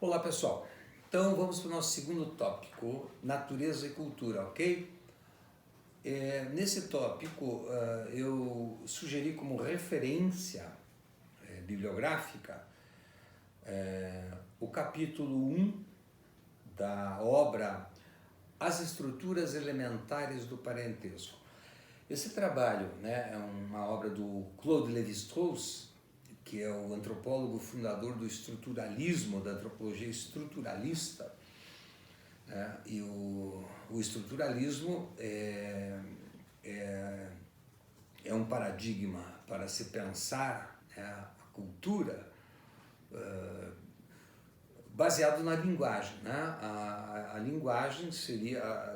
Olá pessoal, então vamos para o nosso segundo tópico, natureza e cultura, ok? Nesse tópico eu sugeri como referência bibliográfica o capítulo 1 da obra As Estruturas Elementares do Parentesco. Esse trabalho é uma obra do Claude Lévi-Strauss, que é o antropólogo fundador do estruturalismo, da antropologia estruturalista. E o estruturalismo é um paradigma para se pensar a cultura baseado na linguagem. A linguagem seria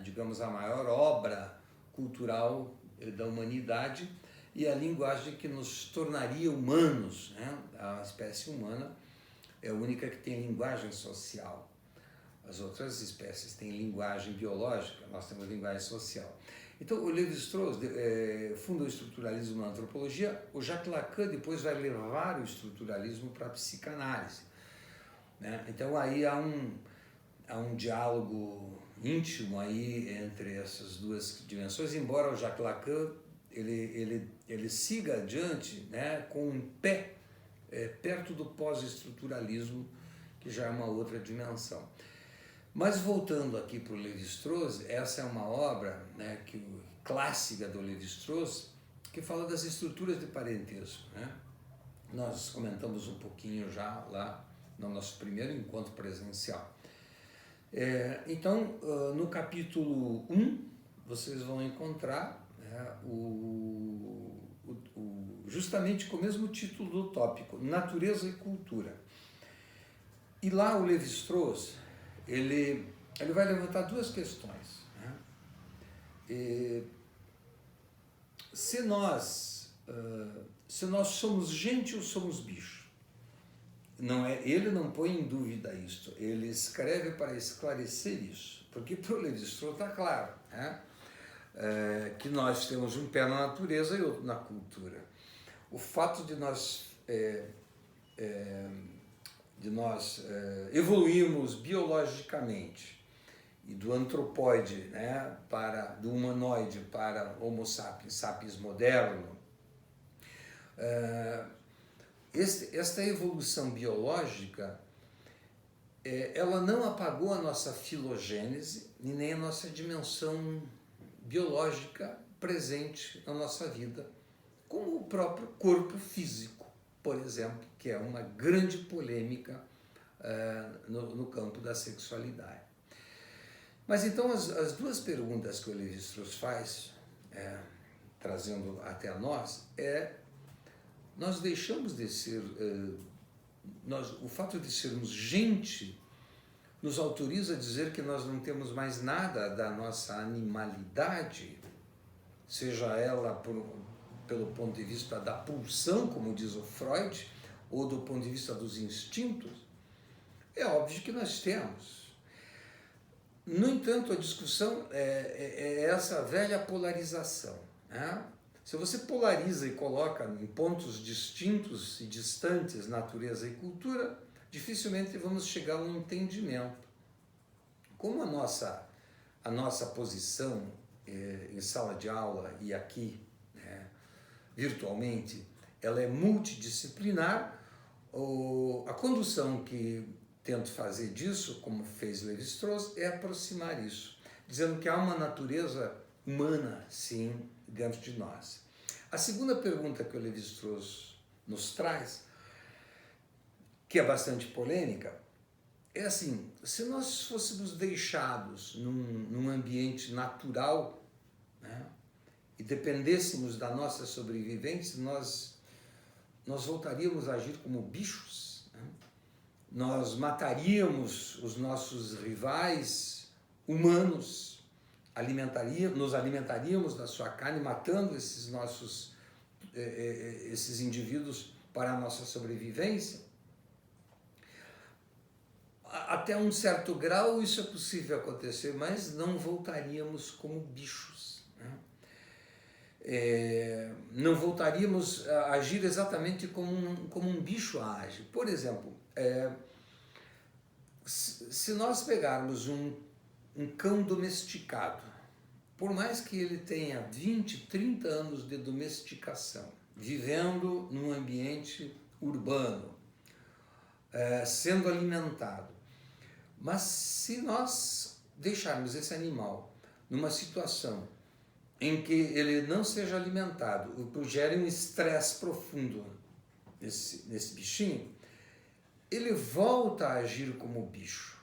digamos, a maior obra cultural da humanidade, e a linguagem que nos tornaria humanos. A espécie humana é a única que tem linguagem social. As outras espécies têm linguagem biológica, nós temos linguagem social. Então, o Lévi-Strauss funda o estruturalismo na antropologia. O Jacques Lacan depois vai levar o estruturalismo para a psicanálise. Então, aí há um diálogo íntimo aí entre essas duas dimensões, embora o Jacques Lacan ele siga adiante com um pé perto do pós-estruturalismo, que já é uma outra dimensão. Mas voltando aqui para o Lévi-Strauss, essa é uma obra clássica do Lévi-Strauss, que fala das estruturas de parentesco. Nós comentamos um pouquinho já lá no nosso primeiro encontro presencial. Então, no capítulo 1, vocês vão encontrar justamente com o mesmo título do tópico, Natureza e Cultura. E lá o Lévi-Strauss, ele vai levantar duas questões. Se nós somos gente ou somos bicho? Ele não põe em dúvida isso, ele escreve para esclarecer isso, porque para o Lévi-Strauss está claro, que nós temos um pé na natureza e outro na cultura. O fato de nós evoluirmos biologicamente e do antropóide, do humanoide para Homo sapiens, sapiens moderno, esta evolução biológica, ela não apagou a nossa filogênese e nem a nossa dimensão biológica presente na nossa vida, como o próprio corpo físico, por exemplo, que é uma grande polêmica no campo da sexualidade. Mas então as duas perguntas que o Lévi-Strauss faz, trazendo até nós, nós deixamos de ser, o fato de sermos gente nos autoriza a dizer que nós não temos mais nada da nossa animalidade, seja ela pelo ponto de vista da pulsão, como diz o Freud, ou do ponto de vista dos instintos. É óbvio que nós temos. No entanto, a discussão é essa velha polarização. Se você polariza e coloca em pontos distintos e distantes natureza e cultura, dificilmente vamos chegar a um entendimento. Como a nossa posição em sala de aula e aqui, virtualmente, ela é multidisciplinar, a condução que tento fazer disso, como fez Lévi-Strauss, é aproximar isso, dizendo que há uma natureza humana, sim, dentro de nós. A segunda pergunta que o Lévi-Strauss nos traz, que é bastante polêmica, é assim: se nós fôssemos deixados num ambiente natural, e dependêssemos da nossa sobrevivência, nós voltaríamos a agir como bichos, nós mataríamos os nossos rivais humanos, nos alimentaríamos da sua carne, matando esses indivíduos para a nossa sobrevivência. Até um certo grau isso é possível acontecer, mas não voltaríamos como bichos. não voltaríamos a agir exatamente como um bicho age. Por exemplo, se nós pegarmos um cão domesticado, por mais que ele tenha 20, 30 anos de domesticação, vivendo num ambiente urbano, sendo alimentado, mas se nós deixarmos esse animal numa situação em que ele não seja alimentado, o que gere um estresse profundo nesse bichinho, ele volta a agir como bicho.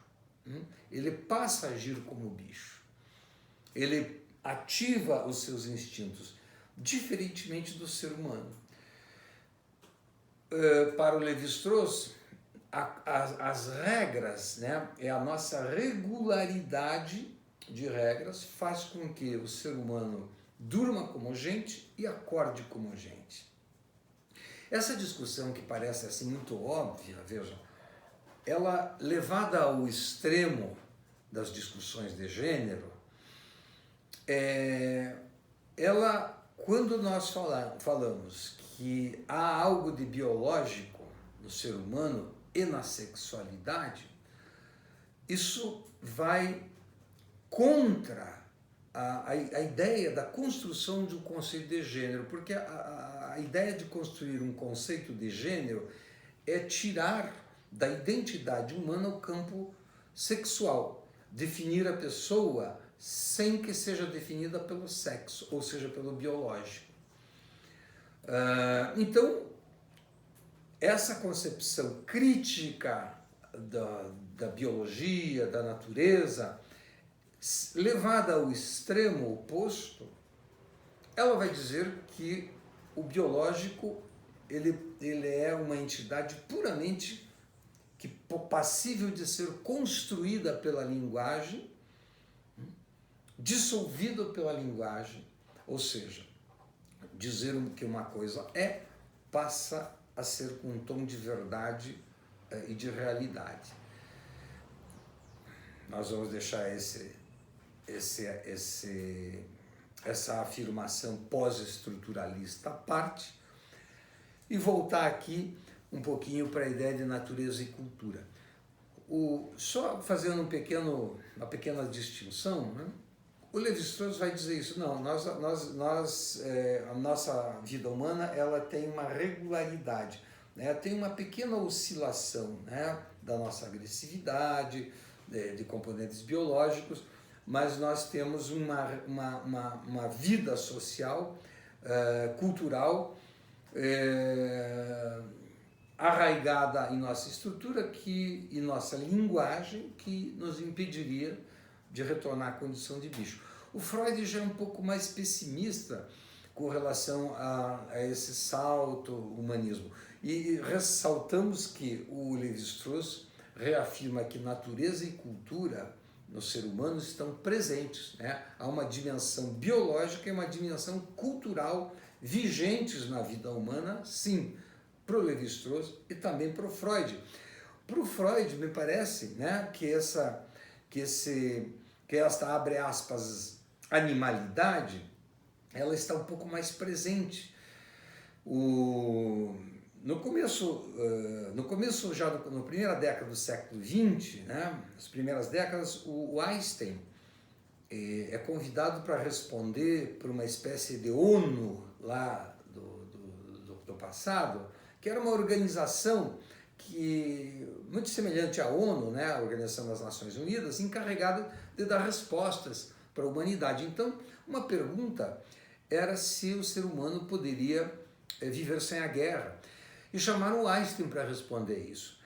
Ele passa a agir como bicho. Ele ativa os seus instintos, diferentemente do ser humano. Para o Lévi-Strauss, as regras, né, a nossa regularidade de regras faz com que o ser humano durma como gente e acorde como gente. Essa discussão, que parece assim muito óbvia, veja, ela levada ao extremo das discussões de gênero, quando nós falamos que há algo de biológico no ser humano e na sexualidade, isso vai contra a ideia da construção de um conceito de gênero, porque a ideia de construir um conceito de gênero é tirar da identidade humana o campo sexual, definir a pessoa sem que seja definida pelo sexo, ou seja, pelo biológico. Então, essa concepção crítica da biologia, da natureza, levada ao extremo oposto, ela vai dizer que o biológico ele é uma entidade puramente passível de ser construída pela linguagem, dissolvido pela linguagem, ou seja, dizer que uma coisa passa a ser com um tom de verdade e de realidade. Nós vamos deixar essa afirmação pós-estruturalista à parte e voltar aqui um pouquinho para a ideia de natureza e cultura. Só fazendo uma pequena distinção, né? O Lévi-Strauss vai dizer isso. Não, a nossa vida humana ela tem uma regularidade, né? Tem uma pequena oscilação, né, da nossa agressividade, de componentes biológicos, mas nós temos uma vida social, cultural, arraigada em nossa estrutura e nossa linguagem, que nos impediria de retornar à condição de bicho. O Freud já é um pouco mais pessimista com relação a esse salto humanismo. E ressaltamos que o Lévi-Strauss reafirma que natureza e cultura no ser humano estão presentes, né? Há uma dimensão biológica e uma dimensão cultural vigentes na vida humana, sim, para o Lévi-Strauss e também para o Freud. Para o Freud, me parece, né, que esta, abre aspas, animalidade, ela está um pouco mais presente. No começo já na primeira década do século XX, né, as primeiras décadas, o Einstein é convidado para responder por uma espécie de ONU lá do passado, que era uma organização muito semelhante à ONU, né, a Organização das Nações Unidas, encarregada de dar respostas para a humanidade. Então, uma pergunta era se o ser humano poderia viver sem a guerra. E chamaram o Einstein para responder isso.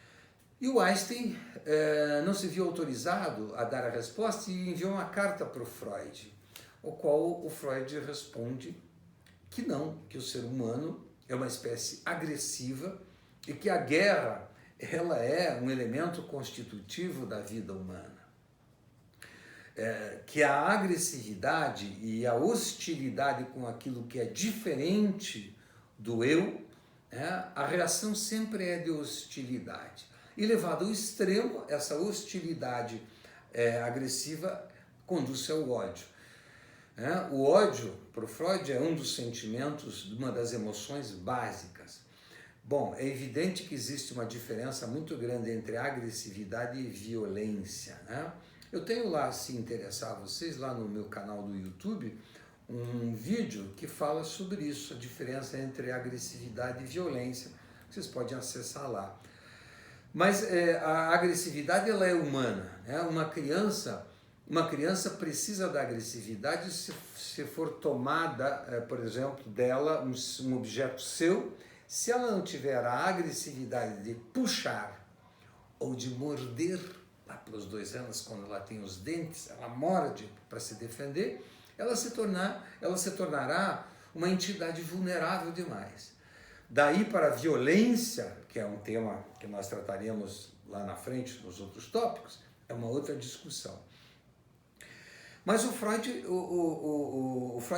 E o Einstein não se viu autorizado a dar a resposta e enviou uma carta para o Freud, o qual o Freud responde que não, que o ser humano é uma espécie agressiva e que a guerra ela é um elemento constitutivo da vida humana. Que a agressividade e a hostilidade com aquilo que é diferente do eu, a reação sempre é de hostilidade. E levado ao extremo, essa hostilidade agressiva conduz ao ódio. né? O ódio, para o Freud, é um dos sentimentos, uma das emoções básicas. Bom, é evidente que existe uma diferença muito grande entre agressividade e violência, né? Eu tenho lá, se interessar vocês, lá no meu canal do YouTube, um vídeo que fala sobre isso, a diferença entre agressividade e violência. Vocês podem acessar lá. Mas a agressividade, ela é humana, né? Uma criança precisa da agressividade se for tomada, por exemplo, dela um objeto seu. Se ela não tiver a agressividade de puxar ou de morder, lá pelos 2 anos, quando ela tem os dentes, ela morde para se defender, ela se tornará uma entidade vulnerável demais. Daí para a violência, que é um tema que nós trataremos lá na frente nos outros tópicos, é uma outra discussão. Mas o Freud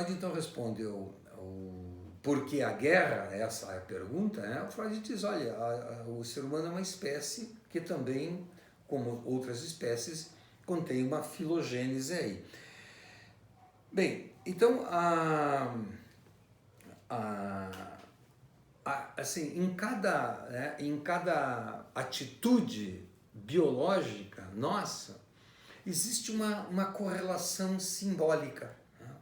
então respondeu por que a guerra, essa é a pergunta, né? O Freud diz, olha, o ser humano é uma espécie que também, como outras espécies, contém uma filogênese aí. Bem, então, assim, em cada atitude biológica nossa, existe uma correlação simbólica, né?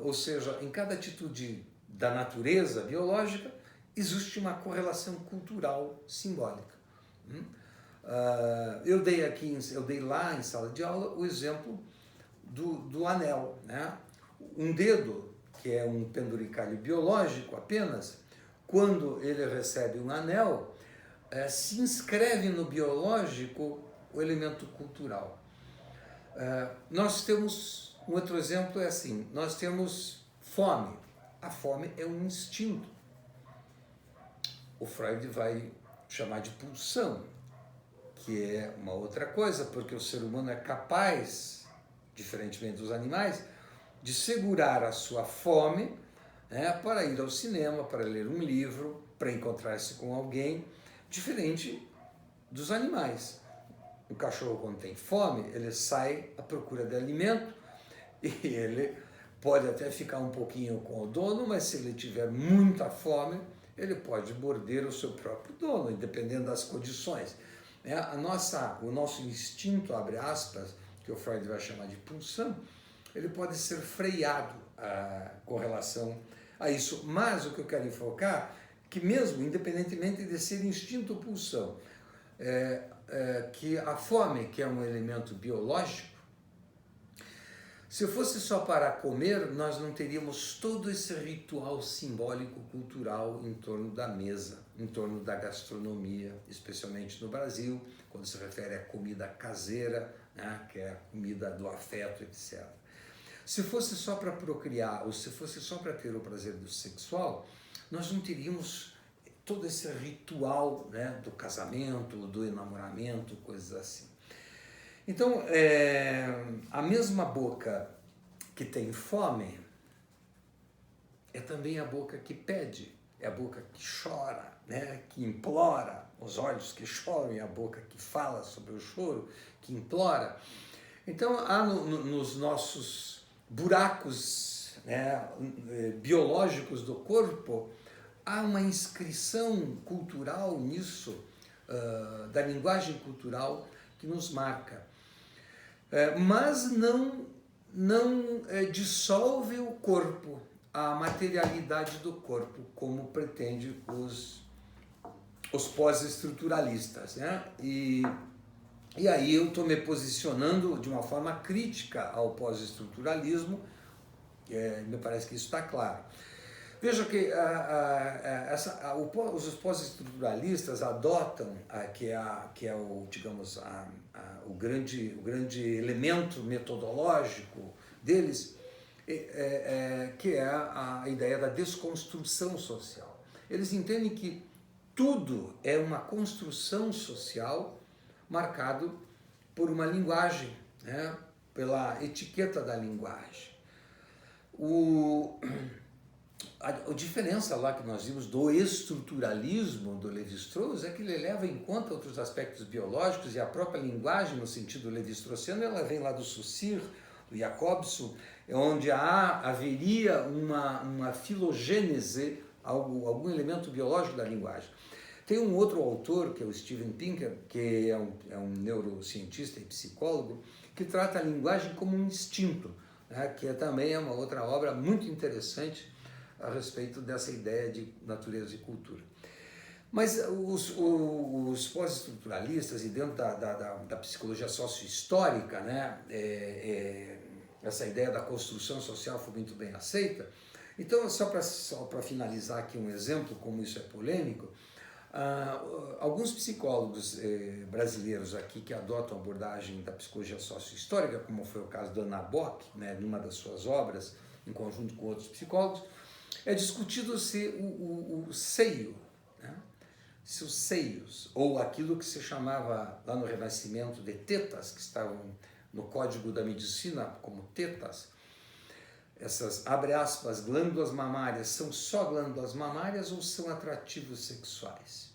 Ou seja, em cada atitude da natureza biológica, existe uma correlação cultural simbólica. Eu dei lá em sala de aula o exemplo do anel, né? Um dedo, que é um penduricalho biológico apenas, quando ele recebe um anel, se inscreve no biológico o elemento cultural. Nós temos, um outro exemplo é assim, nós temos fome. A fome é um instinto. O Freud vai chamar de pulsão, que é uma outra coisa, porque o ser humano é capaz, diferentemente dos animais, de segurar a sua fome, né, para ir ao cinema, para ler um livro, para encontrar-se com alguém, diferente dos animais. O cachorro, quando tem fome, ele sai à procura de alimento e ele pode até ficar um pouquinho com o dono, mas se ele tiver muita fome, ele pode morder o seu próprio dono, dependendo das condições. O nosso instinto, abre aspas, que o Freud vai chamar de pulsão, ele pode ser freado com relação a isso. Mas o que eu quero enfocar, que mesmo independentemente de ser instinto ou pulsão, que a fome, que é um elemento biológico, se fosse só para comer, nós não teríamos todo esse ritual simbólico cultural em torno da mesa, em torno da gastronomia, especialmente no Brasil, quando se refere à comida caseira, né, que é a comida do afeto, etc. Se fosse só para procriar, ou se fosse só para ter o prazer do sexual, nós não teríamos todo esse ritual, né, do casamento, do enamoramento, coisas assim. Então, a mesma boca que tem fome é também a boca que pede, é a boca que chora, né, que implora, os olhos que choram e a boca que fala sobre o choro, que implora. Então, há nos nossos buracos, né, biológicos do corpo, há uma inscrição cultural nisso, da linguagem cultural que nos marca. Mas não dissolve o corpo, a materialidade do corpo, como pretende os pós-estruturalistas, né? E aí eu estou me posicionando de uma forma crítica ao pós-estruturalismo, me parece que isso está claro. Veja que os pós-estruturalistas adotam, que é o, digamos, o grande elemento metodológico deles, que é a ideia da desconstrução social. Eles entendem que tudo é uma construção social marcado por uma linguagem, né, pela etiqueta da linguagem. A diferença lá que nós vimos do estruturalismo do Lévi-Strauss é que ele leva em conta outros aspectos biológicos, e a própria linguagem, no sentido levi-straussiano, ela vem lá do Saussure, do Jacobson, é onde haveria uma filogênese, algum elemento biológico da linguagem. Tem um outro autor, que é o Steven Pinker, que é um neurocientista e psicólogo, que trata a linguagem como um instinto, né, que também é uma outra obra muito interessante a respeito dessa ideia de natureza e cultura. Mas os pós-estruturalistas, e dentro da psicologia socio-histórica, né, essa ideia da construção social foi muito bem aceita. Então, só para finalizar aqui um exemplo, como isso é polêmico, alguns psicólogos brasileiros aqui que adotam a abordagem da psicologia socio-histórica, como foi o caso da Anna Bock, né, numa das suas obras, em conjunto com outros psicólogos, é discutido se o seio, né, se os seios, ou aquilo que se chamava lá no Renascimento de tetas, que estavam no Código da Medicina como tetas, essas, abre aspas, glândulas mamárias, são só glândulas mamárias ou são atrativos sexuais?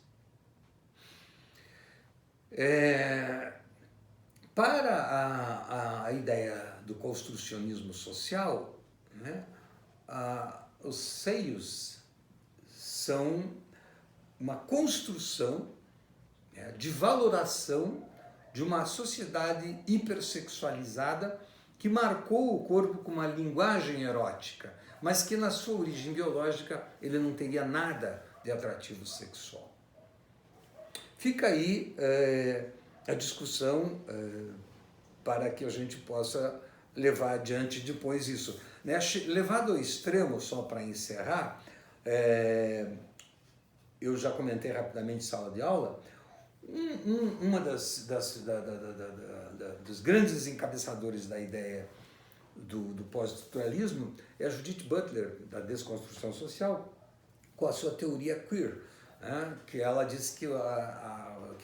Para a ideia do construcionismo social, né, os seios são uma construção, né, de valoração de uma sociedade hipersexualizada que marcou o corpo com uma linguagem erótica, mas que na sua origem biológica ele não teria nada de atrativo sexual. Fica aí a discussão para que a gente possa levar adiante depois isso. Né? Levado ao extremo, só para encerrar, eu já comentei rapidamente em sala de aula, uma dos grandes encabeçadores da ideia do pós-estruturalismo é a Judith Butler, da desconstrução social, com a sua teoria queer, né? Que ela diz que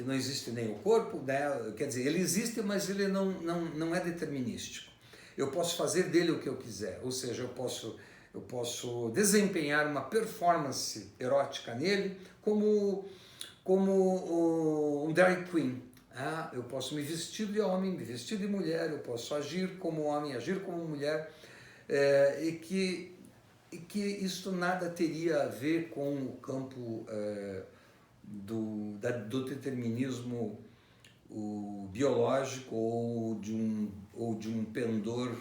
não existe nem o corpo, né? Quer dizer, ele existe, mas ele não é determinístico. Eu posso fazer dele o que eu quiser, ou seja, eu posso desempenhar uma performance erótica nele como um drag queen. Eu posso me vestir de homem, me vestir de mulher, eu posso agir como homem, agir como mulher, e que isso nada teria a ver com o campo do determinismo biológico ou de um pendor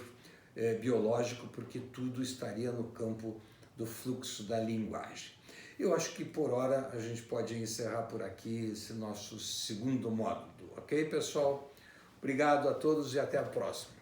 biológico, porque tudo estaria no campo do fluxo da linguagem. Eu acho que por hora a gente pode encerrar por aqui esse nosso segundo módulo, ok, pessoal? Obrigado a todos e até a próxima.